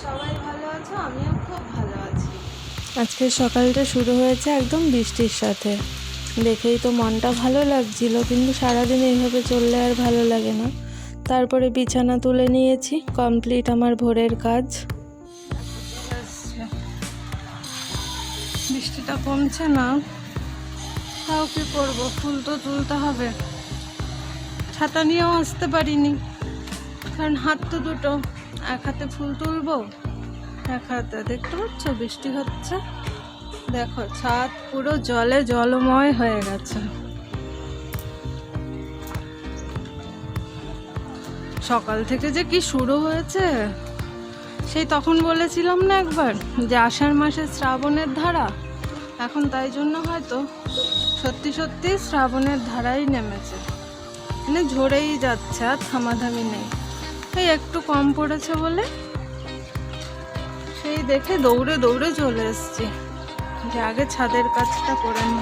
সবাই ভালো আছো, আমিও খুব ভালো আছি। আজকে সকালটা শুরু হয়েছে একদম বৃষ্টির সাথে। দেখেই তো মনটা ভালো লাগছিল, কিন্তু সারাদিন এইভাবে চললে আর ভালো লাগে না। তারপরে বিছানা তুলে নিয়েছি, কমপ্লিট আমার ভোরের কাজ। বৃষ্টিটা কমছে না, তাও কি করবো, ফুল তো তুলতে হবে। ছাতা নিয়েও আসতে পারিনি, কারণ হাত তো দুটো, এক হাতে ফুল তুলবো, এক হাতে দেখতে পাচ্ছ বৃষ্টি হচ্ছে। দেখো ছাদ পুরো জলে জলময় হয়ে গেছে। সকাল থেকে যে কি শুরু হয়েছে, সেই তখন বলেছিলাম না একবার যে আষাঢ় মাসে শ্রাবণের ধারা, এখন তাই জন্য হয়তো সত্যি সত্যি শ্রাবণের ধারাই নেমেছে। মানে ঝরেই যাচ্ছে, আর থামাথামি নেই। এই একটু কম পড়েছে বলে সেই দেখে দৌড়ে দৌড়ে চলে এসছি যে আগে ছাদের কাজটা করে নি।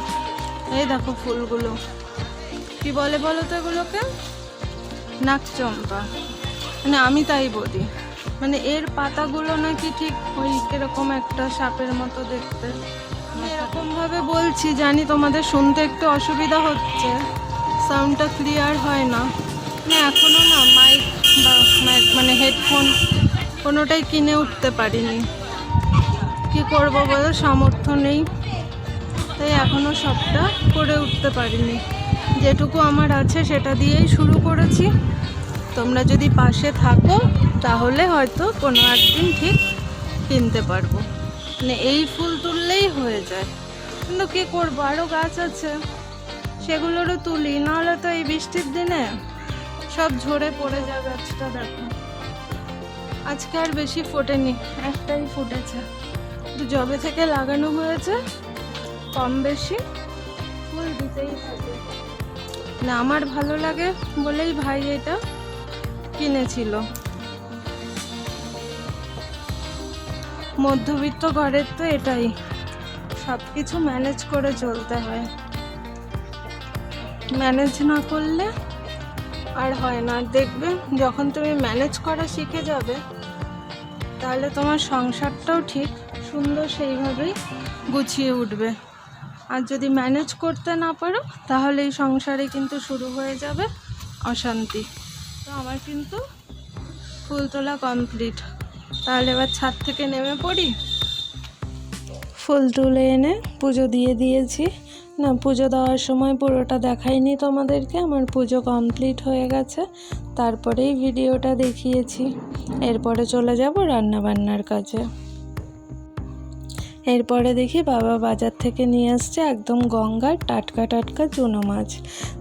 এই দেখো ফুলগুলো কি বলে বলো তো এগুলোকে? নাকচম্পা। মানে আমি তাই বলি, মানে এর পাতাগুলো নাকি ঠিক ওই কিরকম একটা সাপের মতো দেখতে। এরকম ভাবে বলছি, জানি তোমাদের শুনতে একটু অসুবিধা হচ্ছে, সাউন্ডটা ক্লিয়ার হয় না। মানে এখনো না মাইক বা মানে হেডফোন কোনোটাই কিনে উঠতে পারিনি। কি করব বলো, সামর্থ্য নেই, তাই এখনো সবটা করে উঠতে পারিনি। যেটুকু আমার আছে সেটা দিয়েই শুরু করেছি। তোমরা যদি পাশে থাকো তাহলে হয়তো কোনো একদিন ঠিক কিনতে পারবো। মানে এই ফুল তুললেই হয়ে যায়, কিন্তু কী করবো, আরও গাছ আছে, সেগুলোরও তুলি, নাহলে তো এই বৃষ্টির দিনে সব ঝরে পড়ে যায়। গাছটা দেখো আজকে আর বেশি ফোটেনি, একটাই ফুটেছে। তো যবে থেকে লাগানো হয়েছে কম বেশি ফুল দিতেই থাকে। না আমার ভালো লাগে বলেই ভাই এটা কিনেছিল। মধ্যবিত্ত ঘরের তো এটাই, সব কিছু ম্যানেজ করে চলতে হয়। ম্যানেজ না করলে আর হয় না। দেখবে যখন তুমি ম্যানেজ করা শিখে যাবে, তাহলে তোমার সংসারটাও ঠিক সুন্দর সেইভাবেই গুছিয়ে উঠবে। আর যদি ম্যানেজ করতে না পারো, তাহলে এই সংসারে কিন্তু শুরু হয়ে যাবে অশান্তি। তো আমার কিন্তু ফুল তোলা কমপ্লিট। তাহলে এবার ছাদ থেকে নেমে পড়ি। ফুল তুলে এনে পুজো দিয়ে দিয়েছি। না, পুজো দেওয়ার সময় পুরোটা দেখাইনি তোমাদেরকে, আমার পুজো কমপ্লিট হয়ে গেছে, তারপরেই ভিডিওটা দেখিয়েছি। এরপরে চলে যাব রান্নাবান্নার কাজে। এরপরে দেখি বাবা বাজার থেকে নিয়ে আসছে একদম গঙ্গার টাটকা টাটকা চুনো মাছ।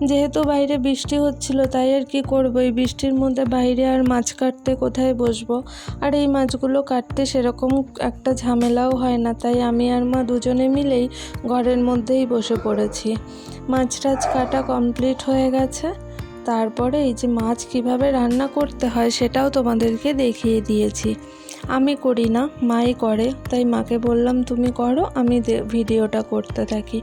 যেহেতু বাইরে বৃষ্টি হচ্ছিল, তাই আর কি করবো, এই বৃষ্টির মধ্যে বাইরে আর মাছ কাটতে কোথায় বসবো। আর এই মাছগুলো কাটতে সেরকম একটা ঝামেলাও হয় না, তাই আমি আর মা দুজনে মিলেই ঘরের মধ্যেই বসে পড়েছি। মাছ টাছ কাটা কমপ্লিট হয়ে গেছে। তারপরে এই যে মাছ কিভাবে রান্না করতে হয় সেটাও তোমাদেরকে দেখিয়ে দিয়েছি। আমি করি না, মাই করে, তাই মাকে বললাম তুমি করো, আমি ভিডিওটা করতে থাকি।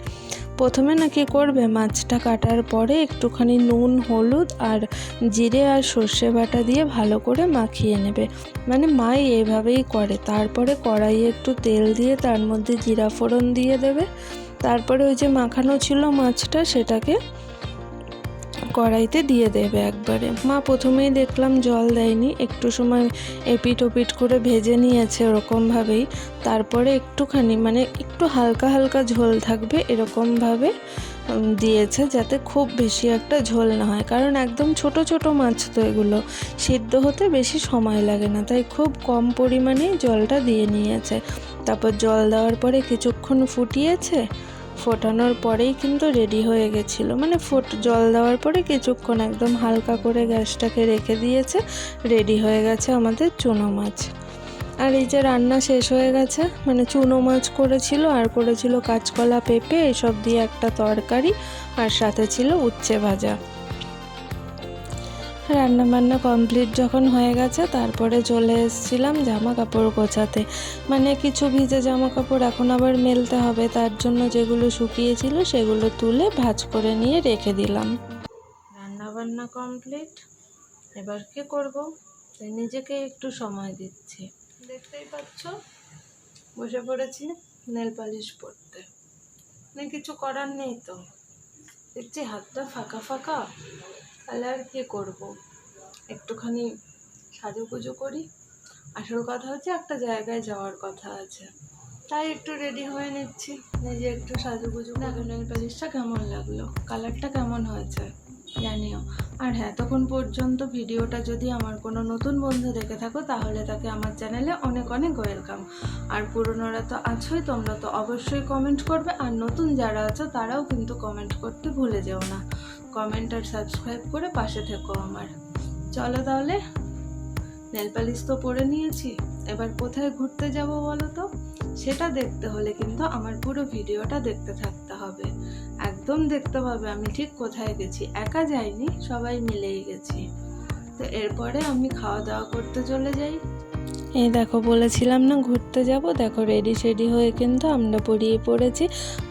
প্রথমে নাকি করবে, মাছটা কাটার পরে একটুখানি নুন, হলুদ আর জিরে আর সর্ষে বাটা দিয়ে ভালো করে মাখিয়ে নেবে। মানে মাই এইভাবেই করে। তারপরে কড়াইয়ে একটু তেল দিয়ে তার মধ্যে জিরা ফোড়ন দিয়ে দেবে। তারপরে ওই যে মাখানো ছিল মাছটা, সেটাকে কড়াইতে দিয়ে দেবে একবারে। মা প্রথমেই দেখলাম জল দেয়নি, একটু সময় এপিট ওপিট করে ভেজে নিয়েছে ওরকমভাবেই। তারপরে একটুখানি মানে একটু হালকা হালকা ঝোল থাকবে এরকমভাবে দিয়েছে, যাতে খুব বেশি একটা ঝোল না হয়, কারণ একদম ছোট ছোট মাছ তো এগুলো, সিদ্ধ হতে বেশি সময় লাগে না, তাই খুব কম পরিমাণেই জলটা দিয়ে নিয়েছে। তারপর জল দেওয়ার পরে কিছুক্ষণ ফুটিয়েছে, ফোটানোর পরেই কিন্তু রেডি হয়ে গেছিলো। মানে জল দেওয়ার পরে কিছুক্ষণ একদম হালকা করে গ্যাসটাকে রেখে দিয়েছে, রেডি হয়ে গেছে আমাদের চুনো মাছ। আর এই যে রান্না শেষ হয়ে গেছে, মানে চুনো মাছ করেছিল, আর করেছিল কাঁচকলা, পেঁপে এসব দিয়ে একটা তরকারি, আর সাথে ছিল উচ্ছে ভাজা। রান্নাবান্না কমপ্লিট যখন হয়ে গেছে, তারপরে চলে এসেছিলাম জামা কাপড় গোছাতে। মানে কিছু ভিজে জামা কাপড় এখন আবার মেলতে হবে, তার জন্য যেগুলো শুকিয়েছিল সেগুলো তুলে ভাঁজ করে নিয়ে রেখে দিলাম। রান্নাবান্না কমপ্লিট, এবার কি করব, তাই নিজেকে একটু সময় দিচ্ছি। দেখতেই পাচ্ছ বসে পড়েছি নেল পালিশ পরতে, মানে কিছু করার নেই তো, দেখছি হাতটা ফাঁকা ফাঁকা, তাহলে আর কি করবো, একটুখানি সাজুগুজু করি। আসল কথা হচ্ছে একটা জায়গায় যাওয়ার কথা আছে, তাই একটু রেডি হয়ে নিচ্ছি, নিজে একটু সাজুগুজু। দেখো নেল পালিশটা কেমন লাগলো, কালারটা কেমন হয়েছে জানিও। আর হ্যাঁ, তখন পর্যন্ত ভিডিওটা যদি আমার কোনো নতুন বন্ধু দেখে থাকো তাহলে তাকে আমার চ্যানেলে অনেক অনেক ওয়েলকাম। আর পুরনোরা তো আছোই, তোমরা তো অবশ্যই কমেন্ট করবে, আর নতুন যারা আছো তারাও কিন্তু কমেন্ট করতে ভুলে যেও না। কমেন্ট আর সাবস্ক্রাইব করে পাশে থেকো আমার। চলো তাহলে, নেল পালিশ তো পরে নিয়েছি, এবার কোথায় ঘুরতে যাব বলো তো? সেটা দেখতে হলে কিন্তু আমার পুরো ভিডিওটা দেখতে থাকতে হবে, একদম দেখতে হবে আমি ঠিক কোথায় গেছি। একা যাইনি, সবাই মিলেই গেছি। তো এরপরে আমি খাওয়া দাওয়া করতে চলে যাই। এই দেখো, বলেছিলাম না ঘুরতে যাব, দেখো রেডি সেডি হয়ে কিন্তু আমরা বেরিয়ে পড়েছি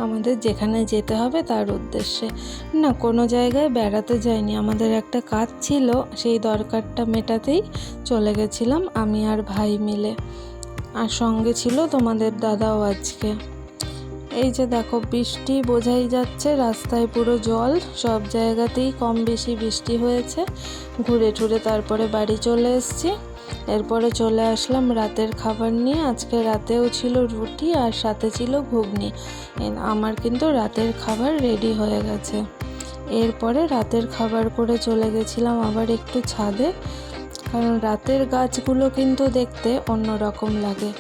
আমাদের যেখানে যেতে হবে তার উদ্দেশ্যে। না, কোনো জায়গায় বেড়াতে যাইনি, আমাদের একটা কাজ ছিল, সেই দরকারটা মেটাতেই চলে গেছিলাম আমি আর ভাই মিলে। আর সঙ্গে ছিল তোমাদের দাদাও আজকে। এই যে দেখো, বৃষ্টি বোঝাই যাচ্ছে, রাস্তায় পুরো জল, সব জায়গাতেই কম বেশি বৃষ্টি হয়েছে। ঘুরে টুরে তারপরে বাড়ি চলে এসেছি। এরপরে চলে আসলাম রাতের খাবার নিয়ে। আজকে রাতেও ছিল রুটি আর সাথে ছিল ঘুগনি। আমার কিন্তু রাতের খাবার রেডি হয়ে গেছে। এরপরে রাতের খাবার করে চলে গেছিলাম আবার একটু ছাদে, কারণ রাতের গাছগুলো কিন্তু দেখতে অন্যরকম লাগে।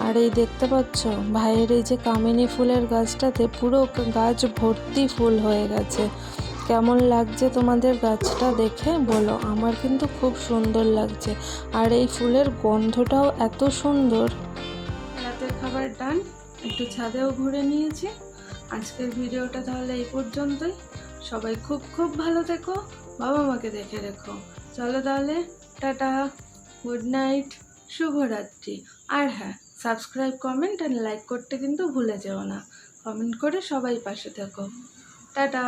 আর এই দেখতে পাচ্ছ ভাইয়ের এই যে কামিনী ফুলের গাছটাতে পুরো গাছ ভর্তি ফুল হয়ে গেছে। কেমন লাগছে তোমাদের গাছটা দেখে বলো? আমার কিন্তু খুব সুন্দর লাগছে, আর এই ফুলের গন্ধটাও এত সুন্দর। রাতের খাবার ডান, একটু ছাদেও ঘুরে নিয়েছি। আজকের ভিডিওটা তাহলে এই পর্যন্তই। সবাই খুব খুব ভালো থেকো, বাবা মাকে দেখে রেখো। চলো তাহলে, টাটা, গুড নাইট, শুভরাত্রি। আর হ্যাঁ, সাবস্ক্রাইব, কমেন্ট আর লাইক করতে কিন্তু ভুলে যেও না। কমেন্ট করে সবাই পাশে থেকো। টাটা।